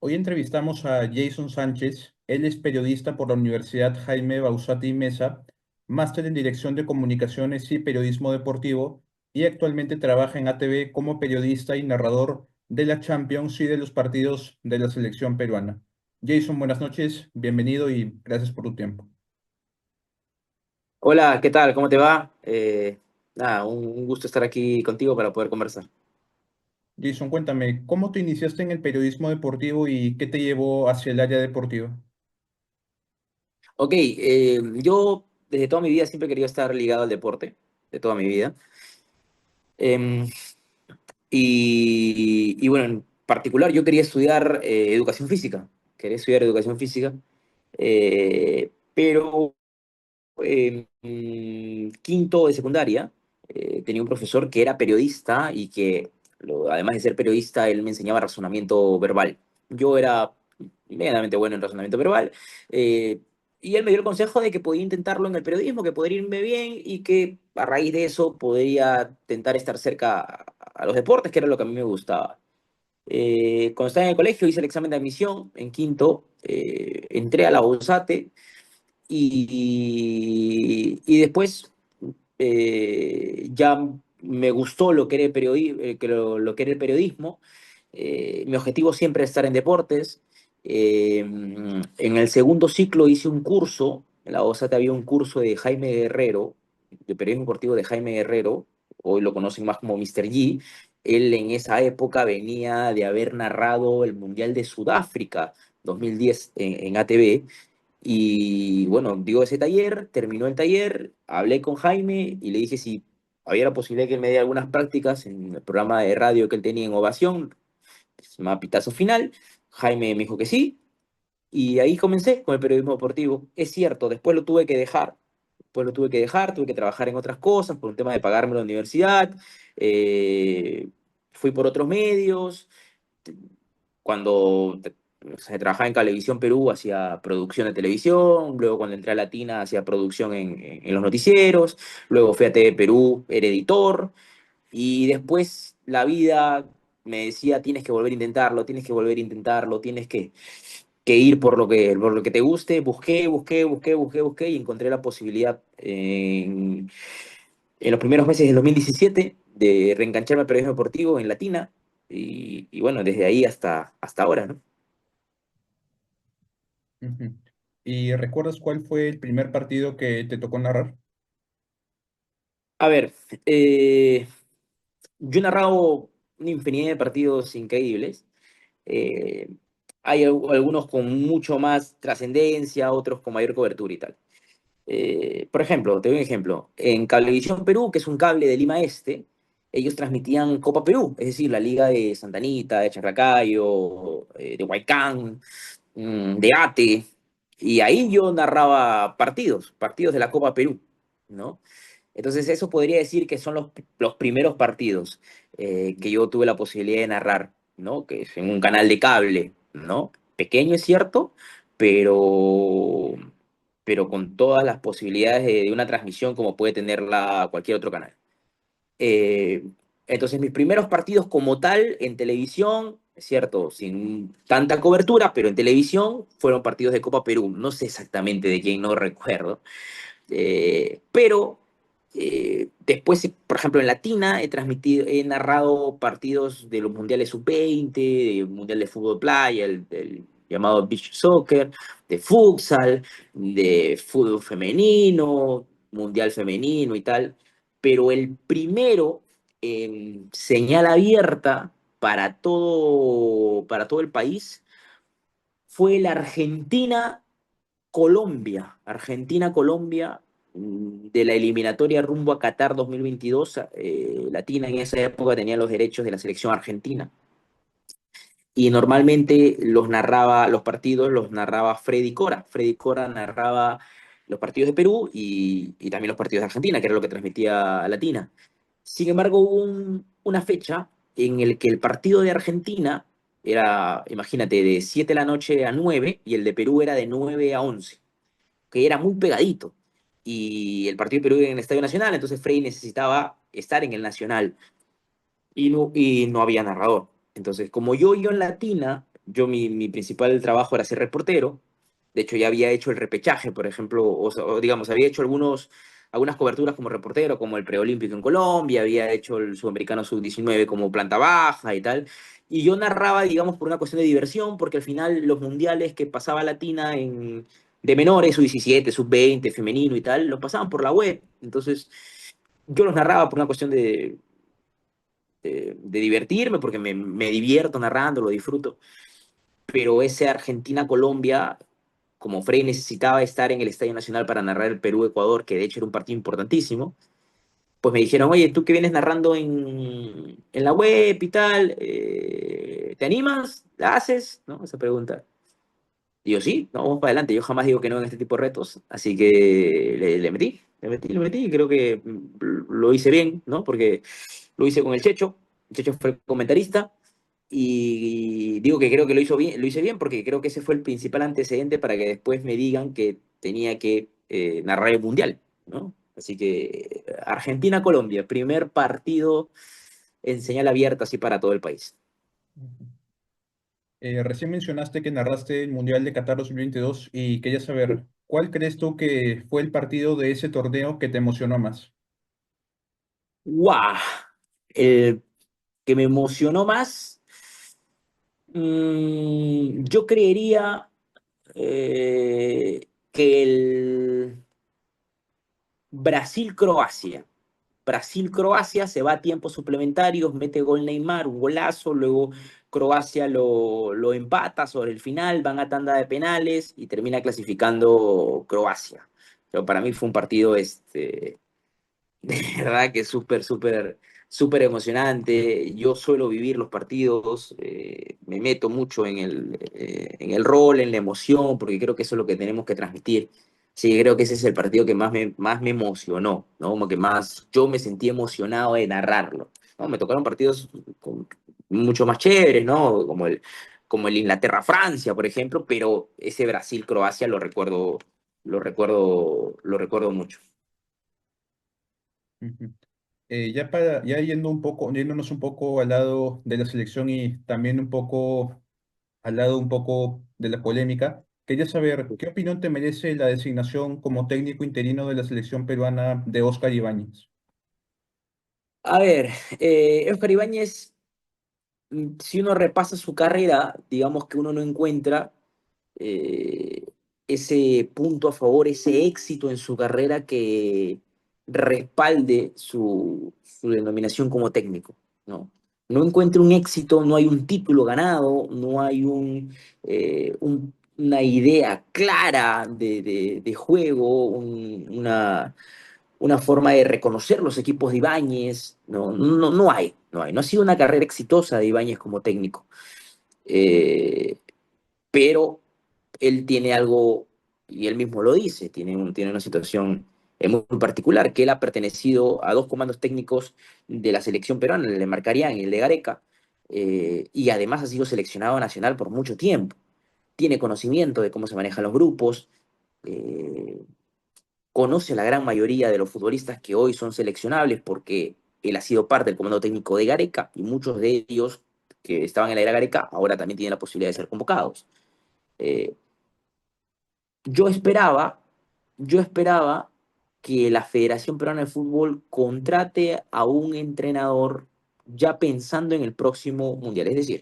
Hoy entrevistamos a Jason Sánchez. Él es periodista por la Universidad Jaime Bausati Mesa, máster en Dirección de Comunicaciones y Periodismo Deportivo, y actualmente trabaja en ATV como periodista y narrador de la Champions y de los partidos de la selección peruana. Jason, buenas noches, bienvenido y gracias por tu tiempo. Hola, ¿qué tal? ¿Cómo te va? Nada, un gusto estar aquí contigo para poder conversar. Jason, cuéntame, ¿cómo te iniciaste en el periodismo deportivo y qué te llevó hacia el área deportiva? Ok, yo desde toda mi vida siempre he querido estar ligado al deporte, de toda mi vida. Em, y bueno, en particular yo quería estudiar educación física. Quería estudiar educación física, pero quinto de secundaria tenía un profesor que era periodista y que, además de ser periodista, él me enseñaba razonamiento verbal. Yo era medianamente bueno en razonamiento verbal, eh, y él me dio el consejo de que podía intentarlo en el periodismo, que podría irme bien y que a raíz de eso podría intentar estar cerca a los deportes, que era lo que a mí me gustaba. Cuando estaba en el colegio hice el examen de admisión en quinto, entré a la USATE y después ya me gustó lo que era lo que era el periodismo. Mi objetivo siempre es estar en deportes. En el segundo ciclo hice un curso, en la OSAT había un curso de Jaime Guerrero, de periodismo deportivo de Jaime Guerrero, hoy lo conocen más como Mr. G. Él en esa época venía de haber narrado el Mundial de Sudáfrica 2010 en ATV. Y bueno, dio ese taller, terminó el taller, hablé con Jaime y le dije si había la posibilidad de que él me diera algunas prácticas en el programa de radio que él tenía en Ovación, que se llama Pitazo Final. Jaime me dijo que sí, y ahí comencé con el periodismo deportivo. Es cierto, tuve que trabajar en otras cosas por un tema de pagarme la universidad, eh, fui por otros medios. Cuando o sea, trabajaba en Cablevisión Perú, hacía producción de televisión, luego cuando entré a Latina hacía producción en los noticieros, luego fui a TV Perú, era editor, y después la vida me decía, tienes que volver a intentarlo, tienes que volver a intentarlo, que ir por lo que te guste. Busqué y encontré la posibilidad en los primeros meses del 2017 de reengancharme al periodismo deportivo en Latina, y bueno, desde ahí hasta ahora, ¿no? Ujú. ¿Y recuerdas cuál fue el primer partido que te tocó narrar? A ver, eh, yo he narrado una infinidad de partidos increíbles. Eh, Hay algunos con mucho más trascendencia, otros con mayor cobertura y tal. Por ejemplo, te doy un ejemplo. En Cablevisión Perú, que es un cable de Lima Este, ellos transmitían Copa Perú, es decir, la liga de Santa Anita, de Chaclacayo, de Huaycán, de Ate, y ahí yo narraba partidos de la Copa Perú, ¿no? Entonces eso podría decir que son los primeros partidos que yo tuve la posibilidad de narrar, ¿no? Que es en un canal de cable, ¿no? Pequeño es cierto, pero, pero con todas las posibilidades de una transmisión como puede tenerla cualquier otro canal. Eh, entonces, mis primeros partidos como tal en televisión, es cierto, sin tanta cobertura, pero en televisión fueron partidos de Copa Perú. No sé exactamente de quién, no recuerdo. Pero después, por ejemplo, en Latina he narrado partidos de los mundiales sub-20, del mundial de fútbol playa, el llamado beach soccer, de futsal, de fútbol femenino, mundial femenino y tal. Pero el primero en señal abierta para todo el país fue la Argentina-Colombia, de la eliminatoria rumbo a Qatar 2022. Latina en esa época tenía los derechos de la selección argentina y normalmente los partidos los narraba Freddy Cora. Freddy Cora narraba los partidos de Perú y también los partidos de Argentina, que era lo que transmitía Latina. Sin embargo, hubo una fecha en el que el partido de Argentina era, imagínate, de 7 de la noche a 9 y el de Perú era de 9 a 11, que era muy pegadito. Y el partido de Perú era en el Estadio Nacional, entonces Frey necesitaba estar en el Nacional y no había narrador. Entonces, como yo en Latina mi principal trabajo era ser reportero. De hecho, ya había hecho el repechaje, por ejemplo, o digamos, había hecho algunas coberturas como reportero, como el preolímpico en Colombia, había hecho el sudamericano sub-19 como planta baja y tal. Y yo narraba, digamos, por una cuestión de diversión, porque al final los mundiales que pasaba Latina de menores, sub-17, sub-20, femenino y tal, los pasaban por la web. Entonces, yo los narraba por una cuestión de divertirme, porque me divierto narrando, lo disfruto. Pero ese Argentina-Colombia, como Frey necesitaba estar en el Estadio Nacional para narrar el Perú-Ecuador, que de hecho era un partido importantísimo, pues me dijeron, oye, tú que vienes narrando en la web y tal, ¿te animas? ¿La haces? ¿No? Esa pregunta. Y yo, sí, no, vamos para adelante. Yo jamás digo que no en este tipo de retos, así que le metí y creo que lo hice bien, ¿no? Porque lo hice con el Checho fue el comentarista y digo que creo que lo hice bien porque creo que ese fue el principal antecedente para que después me digan que tenía que narrar el Mundial, ¿no? Así que Argentina-Colombia, primer partido en señal abierta así para todo el país. Ujú. Recién mencionaste que narraste el Mundial de Qatar 2022 y quería saber, ¿cuál crees tú que fue el partido de ese torneo que te emocionó más? ¡Guau! El que me emocionó más, yo creería que el Brasil-Croacia. Brasil-Croacia se va a tiempos suplementarios, mete gol Neymar, un golazo, luego Croacia lo empata sobre el final, van a tanda de penales y termina clasificando Croacia. Pero para mí fue un partido de verdad que es súper, súper, súper emocionante. Yo suelo vivir los partidos, me meto mucho en el rol, en la emoción, porque creo que eso es lo que tenemos que transmitir. Sí, creo que ese es el partido que más me emocionó, ¿no? Como que más yo me sentí emocionado de narrarlo, ¿no? Me tocaron partidos mucho más chéveres, ¿no? Como el Inglaterra-Francia, por ejemplo, pero ese Brasil-Croacia lo recuerdo mucho. Ujú. Ya yéndonos un poco al lado de la selección y también un poco al lado un poco de la polémica, quería saber qué opinión te merece la designación como técnico interino de la selección peruana de Óscar Ibáñez. A ver, Óscar Ibáñez, si uno repasa su carrera, digamos que uno no encuentra eh, ese punto a favor, ese éxito en su carrera que respalde su denominación como técnico, ¿no? No encuentra un éxito, no hay un título ganado, no hay una idea clara de juego, una forma de reconocer los equipos de Ibáñez, no hay. No ha sido una carrera exitosa de Ibáñez como técnico. Eh, pero él tiene algo, y él mismo lo dice, tiene una situación muy particular, que él ha pertenecido a dos comandos técnicos de la selección peruana, el de Marcarián y el de Gareca, y además ha sido seleccionado nacional por mucho tiempo. Tiene conocimiento de cómo se manejan los grupos, eh, conoce a la gran mayoría de los futbolistas que hoy son seleccionables porque él ha sido parte del comando técnico de Gareca y muchos de ellos que estaban en la era Gareca ahora también tienen la posibilidad de ser convocados. Eh, yo esperaba, yo esperaba que la Federación Peruana de Fútbol contrate a un entrenador ya pensando en el próximo mundial. Es decir,